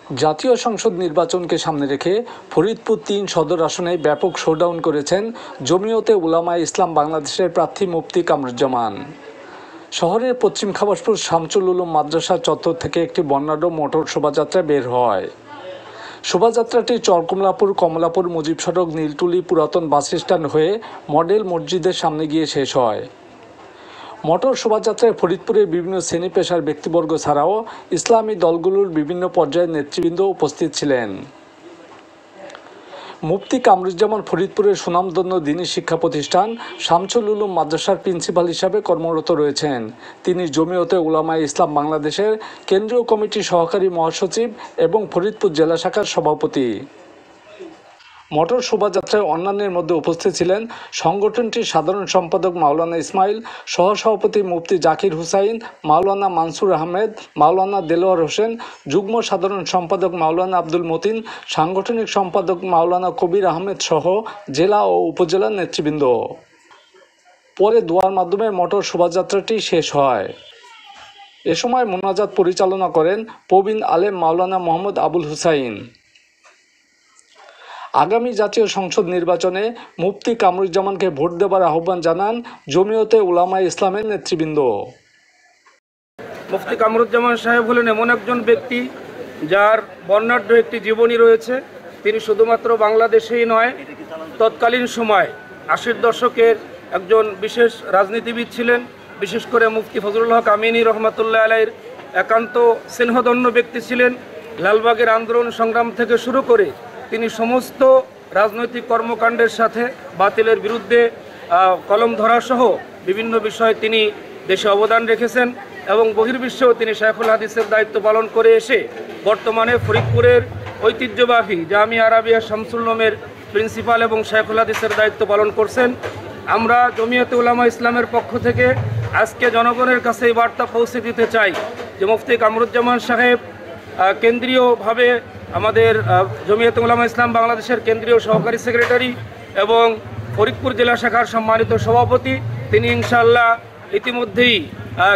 জাতীয় সংসদ নির্বাচনকে সামনে রেখে ফরিদপুর ৩ সদর আসনে ব্যাপক শোডাউন করেছেন জমিয়তে উলামায়ে ইসলাম বাংলাদেশের প্রার্থী মুফতি কামরুজ্জামান। শহরের পশ্চিম খাবাসপুর শামসুল উলুম মাদ্রাসা চত্বর থেকে একটি বর্ণাঢ্য মোটর শোভাযাত্রা বের হয়। শোভাযাত্রাটি চরকমলাপুর, কমলাপুর, মুজিব সড়ক, নীলটুলি, পুরাতন বাস স্ট্যান্ড হয়ে মডেল মসজিদের সামনে গিয়ে শেষ হয়। মোটর শোভাযাত্রায় ফরিদপুরের বিভিন্ন শ্রেণী পেশার ব্যক্তিবর্গ ছাড়াও ইসলামী দলগুলোর বিভিন্ন পর্যায়ের নেতৃবৃন্দ উপস্থিত ছিলেন। মুফতি কামরুজ্জামান ফরিদপুরের সুনামধন্য দ্বীনী শিক্ষা প্রতিষ্ঠান শামসুল উলুম মাদ্রাসার প্রিন্সিপাল হিসাবে কর্মরত রয়েছেন। তিনি জমিয়তে উলামায়ে ইসলাম বাংলাদেশের কেন্দ্রীয় কমিটির সহকারী মহাসচিব এবং ফরিদপুর জেলা শাখার সভাপতি। মোটর শোভাযাত্রায় অন্যান্যের মধ্যে উপস্থিত ছিলেন সংগঠনটির সাধারণ সম্পাদক মাওলানা ইসমাইল, সহসভাপতি মুফতি জাকির হুসাইন, মাওলানা মানসুর আহমেদ, মাওলানা দেলোয়ার হোসেন, যুগ্ম সাধারণ সম্পাদক মাওলানা আব্দুল মতিন, সাংগঠনিক সম্পাদক মাওলানা কবির আহমেদ সহ জেলা ও উপজেলার নেতৃবৃন্দ। পরে দোয়ার মাধ্যমে মোটর শোভাযাত্রাটি শেষ হয়। এ সময় মোনাজাত পরিচালনা করেন প্রবীণ আলেম মাওলানা মোহাম্মদ আবুল হুসাইন। আগামী জাতীয় সংসদ নির্বাচনে মুফতি কামরুজ্জামানকে ভোট দেবার আহ্বান জানান জমিয়তে উলামায়ে ইসলামের নেতৃবৃন্দ। মুফতি কামরুজ্জামান সাহেব হলেন এমন একজন ব্যক্তি যার বর্ণাঢ্য একটি জীবনী রয়েছে। তিনি শুধুমাত্র বাংলাদেশেই নয়, তৎকালীন সময় ৮০ দশকের একজন বিশেষ রাজনীতিবিদ ছিলেন। বিশেষ করে মুফতি ফজলুল হক আমিনী রহমাতুল্লাহ আলাইহির একান্ত স্নেহধন্য ব্যক্তি ছিলেন। লালবাগের আন্দোলন সংগ্রাম থেকে শুরু করে তিনি সমস্ত রাজনৈতিক কর্মকাণ্ডের সাথে বাতিলের বিরুদ্ধে কলম ধরাসহ বিভিন্ন বিষয়ে তিনি দেশে অবদান রেখেছেন এবং বহির্বিশ্বেও তিনি শাইখুল হাদিসের দায়িত্ব পালন করে এসে বর্তমানে ফরিদপুরের ঐতিহ্যবাহী জামিয়া আরাবিয়া শামসুল উলুমের প্রিন্সিপাল এবং শাইখুল হাদিসের দায়িত্ব পালন করছেন। আমরা জমিয়তে উলামা ইসলামের পক্ষ থেকে আজকে জনগণের কাছে এই বার্তা পৌঁছে দিতে চাই যে মুফতি কামরুজ্জামান সাহেব কেন্দ্রীয়ভাবে আমাদের জমিয়তে উলামা ইসলাম বাংলাদেশের কেন্দ্রীয় সহকারী সেক্রেটারি এবং ফরিদপুর জেলা শাখার সম্মানিত সভাপতি। তিনি ইনশাআল্লাহ ইতিমধ্যেই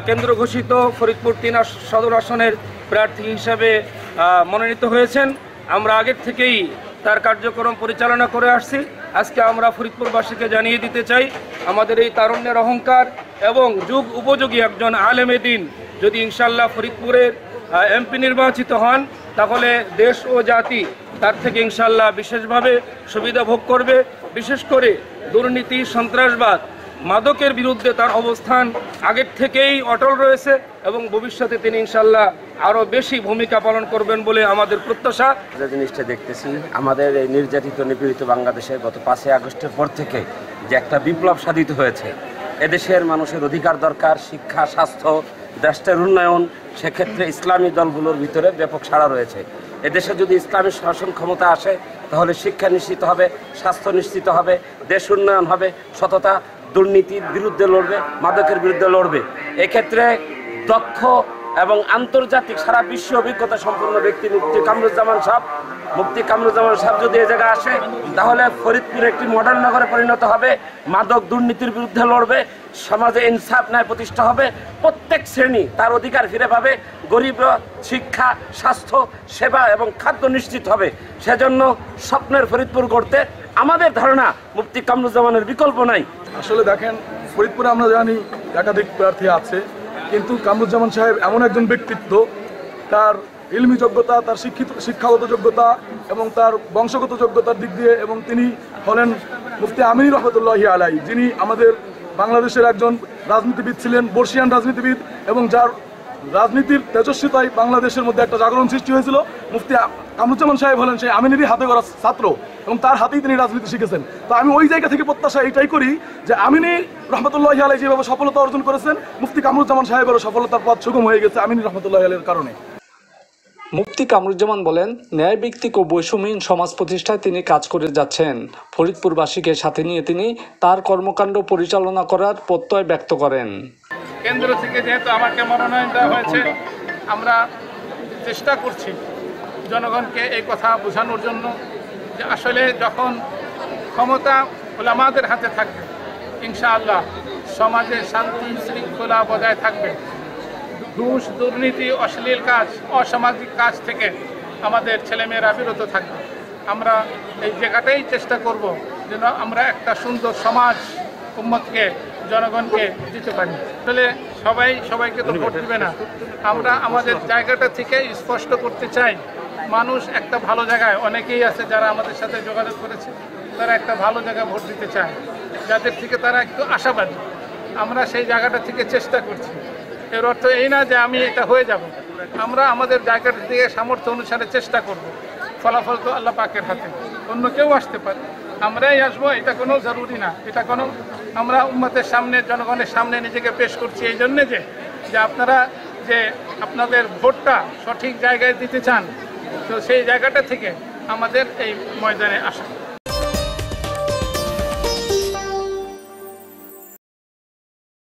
কেন্দ্র ঘোষিত ফরিদপুর ৩ সদর আসনের প্রার্থী হিসাবে মনোনীত হয়েছেন। আমরা আগের থেকেই তার কার্যক্রম পরিচালনা করে আসছি। আজকে আমরা ফরিদপুরবাসীকে জানিয়ে দিতে চাই, আমাদের এই তারুণ্যের অহংকার এবং যুগ উপযোগী একজন আলেমে দ্বীন যদি ইনশাআল্লাহ ফরিদপুরের এমপি নির্বাচিত হন, তাহলে দেশ ও জাতি তার থেকে ইনশাআল্লাহ বিশেষভাবে সুবিধা ভোগ করবে। বিশেষ করে দুর্নীতি, সন্ত্রাসবাদ, মাদকের বিরুদ্ধে তার অবস্থান আগের থেকেই অটল রয়েছে এবং ভবিষ্যতে তিনি ইনশাআল্লাহ আরও বেশি ভূমিকা পালন করবেন বলে আমাদের প্রত্যাশা। যে জিনিসটা দেখতেছি, আমাদের এই নির্যাতিত নিপীড়িত বাংলাদেশে গত 5ই আগস্টের পর থেকে যে একটা বিপ্লব সাধিত হয়েছে, এদেশের মানুষের অধিকার দরকার, শিক্ষা, স্বাস্থ্য, দেশের উন্নয়ন, সেক্ষেত্রে ইসলামী দলগুলোর ভিতরে ব্যাপক সাড়া রয়েছে। এদেশে যদি ইসলামী শাসন ক্ষমতা আসে তাহলে শিক্ষা নিশ্চিত হবে, স্বাস্থ্য নিশ্চিত হবে, দেশ উন্নয়ন হবে, সততা, দুর্নীতির বিরুদ্ধে লড়বে, মাদকের বিরুদ্ধে লড়বে। এক্ষেত্রে দক্ষ এবং আন্তর্জাতিক সারা বিশ্ব অভিজ্ঞতা সম্পন্ন ব্যক্তি মুফতি কামরুজ্জামান সাহেব যদি এ জায়গায় আসে তাহলে ফরিদপুর একটি মডার্ন নগরে পরিণত হবে, মাদক দুর্নীতির বিরুদ্ধে লড়বে, সমাজে ইনসাফ ন্যায় প্রতিষ্ঠা হবে, প্রত্যেক শ্রেণী তার অধিকার ফিরে পাবে, গরিব শিক্ষা, স্বাস্থ্য, সেবা এবং খাদ্য নিশ্চিত হবে। সেজন্য স্বপ্নের ফরিদপুর গড়তে আমাদের ধারণা মুফতি কামরুজ্জামানের বিকল্প নাই। আসলে দেখেন, ফরিদপুরে আমরা জানি একাধিক প্রার্থী আছে, কিন্তু কামরুজ্জামান সাহেব এমন একজন ব্যক্তিত্ব, তার ইলমি যোগ্যতা, তার শিক্ষাগত যোগ্যতা এবং তার বংশগত যোগ্যতার দিক দিয়ে, এবং তিনি হলেন মুফতি আমিনী রহমতুল্লাহি আলাইহি, যিনি আমাদের বাংলাদেশের একজন রাজনীতিবিদ ছিলেন, বর্ষিয়ান রাজনীতিবিদ, এবং যার রাজনীতির তেজস্বিতায় বাংলাদেশের মধ্যে একটা জাগরণ সৃষ্টি হয়েছিল। মুফতি কামরুজ্জামান সাহেব হলেন সেই আমিনেরই হাতে গড়া ছাত্র এবং তার হাতেই তিনি রাজনীতি শিখেছেন। তো আমি ওই জায়গা থেকে প্রত্যাশা এটাই করি যে আমিনী রহমতুল্লাহি আলাইহি যেভাবে সফলতা অর্জন করেছেন, মুফতি কামরুজ্জামান সাহেবেরও সফলতার পথ সুগম হয়ে গেছে আমিনী রহমতুল্লাহি আলাইহির কারণে। মুফতি কামরুজ্জামান বলেন, ন্যায়ভিত্তিক ও বৈষম্যহীন সমাজ প্রতিষ্ঠায় তিনি কাজ করে যাচ্ছেন। ফরিদপুরবাসীকে সাথে নিয়ে তিনি তার কর্মকাণ্ড পরিচালনা করার প্রত্যয় ব্যক্ত করেন। কেন্দ্র থেকে যেহেতু আমাকে মনোনয়ন দেওয়া হয়েছে, আমরা চেষ্টা করছি জনগণকে এই কথা বোঝানোর জন্য যে আসলে যখন ক্ষমতা উলামাদের হাতে থাকবে, ইনশাআল্লাহ সমাজে শান্তি শৃঙ্খলা বজায় থাকবে। ঘুষ, দুর্নীতি, অশ্লীল কাজ, অসামাজিক কাজ থেকে আমাদের ছেলেমেয়েরা বিরত থাকবে। আমরা এই জায়গাটাই চেষ্টা করব যেন আমরা একটা সুন্দর সমাজ উম্মতকে জনগণকে দিতে পারি। আসলে সবাইকে তো ভোট দিবে না, আমরা আমাদের জায়গাটা থেকে স্পষ্ট করতে চাই মানুষ একটা ভালো জায়গায়, অনেকেই আছে যারা আমাদের সাথে যোগাযোগ করেছে, তারা একটা ভালো জায়গায় ভোট দিতে চায়, যাদের থেকে তারা একটু আশাবাদী। আমরা সেই জায়গাটা থেকে চেষ্টা করছি। এর অর্থ এই না যে আমি এটা হয়ে যাব, আমরা আমাদের জায়গাটা থেকে সামর্থ্য অনুসারে চেষ্টা করব। ফলাফল তো আল্লাহ পাকের হাতে, অন্য কেউ আসতে পারে, আমরাই আসবো এটা কোনো জরুরি না। এটা কোনো আমরা উম্মতের সামনে, জনগণের সামনে নিজেকে পেশ করছি এই জন্যে যে আপনারা যে আপনাদের ভোটটা সঠিক জায়গায় দিতে চান, তো সেই জায়গাটা থেকে আমাদের এই ময়দানে আসা।